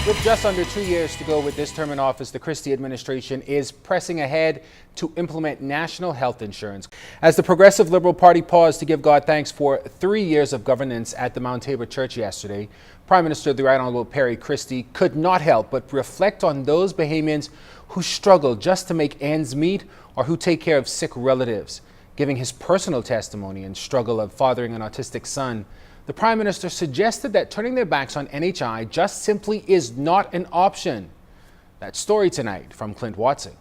With just under 2 years to go with this term in office, the Christie administration is pressing ahead to implement national health insurance. As the Progressive Liberal Party paused to give God thanks for 3 years of governance at the Mount Tabor Church yesterday, Prime Minister the Right Honourable Perry Christie could not help but reflect on those Bahamians who struggle just to make ends meet or who take care of sick relatives. Giving his personal testimony and struggle of fathering an autistic son, the Prime Minister suggested that turning their backs on NHI just simply is not an option. That story tonight from Clint Watson.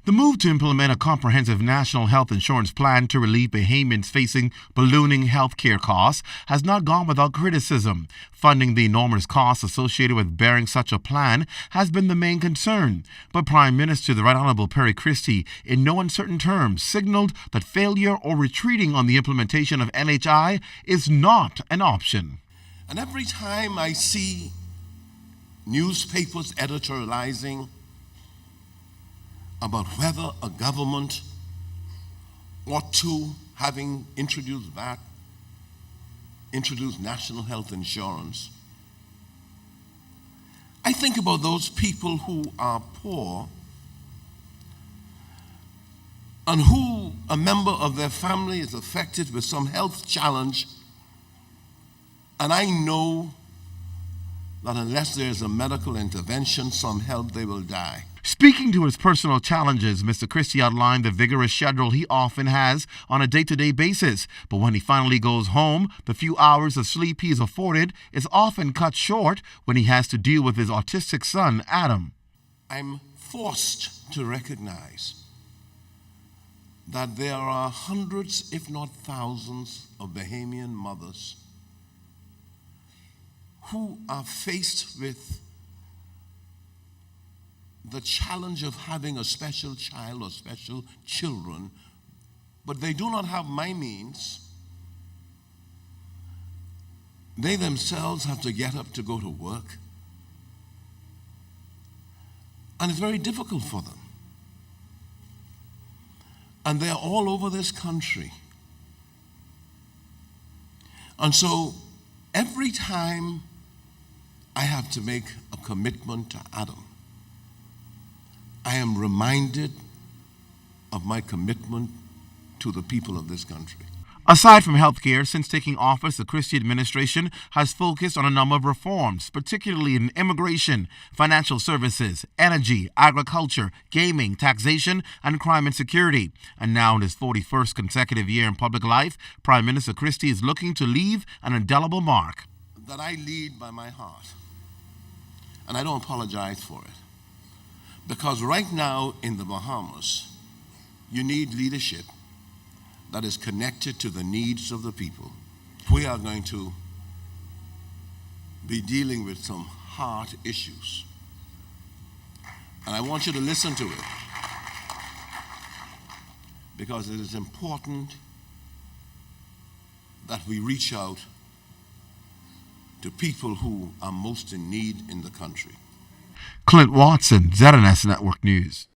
The move to implement a comprehensive national health insurance plan to relieve Bahamians facing ballooning health care costs has not gone without criticism. Funding the enormous costs associated with bearing such a plan has been the main concern. But Prime Minister the Right Honourable Perry Christie, in no uncertain terms, signaled that failure or retreating on the implementation of NHI is not an option. And every time I see newspapers editorializing about whether a government ought to, having introduced VAT, introduce national health insurance, I think about those people who are poor and who a member of their family is affected with some health challenge, and I know that unless there is a medical intervention, some help, they will die. Speaking to his personal challenges, Mr. Christie outlined the vigorous schedule he often has on a day-to-day basis. But when he finally goes home, the few hours of sleep he is afforded is often cut short when he has to deal with his autistic son, Adam. I'm forced to recognize that there are hundreds, if not thousands, of Bahamian mothers who are faced with the challenge of having a special child or special children, but they do not have my means. They themselves have to get up to go to work, and it's very difficult for them. And they're all over this country. And so every time I have to make a commitment to Adam, I am reminded of my commitment to the people of this country. Aside from healthcare, since taking office, the Christie administration has focused on a number of reforms, particularly in immigration, financial services, energy, agriculture, gaming, taxation, and crime and security. And now in his 41st consecutive year in public life, Prime Minister Christie is looking to leave an indelible mark. That I lead by my heart, and I don't apologize for it. Because right now in the Bahamas, you need leadership that is connected to the needs of the people. We are going to be dealing with some hard issues. And I want you to listen to it, because it is important that we reach out to people who are most in need in the country. Clint Watson, ZNS Network News.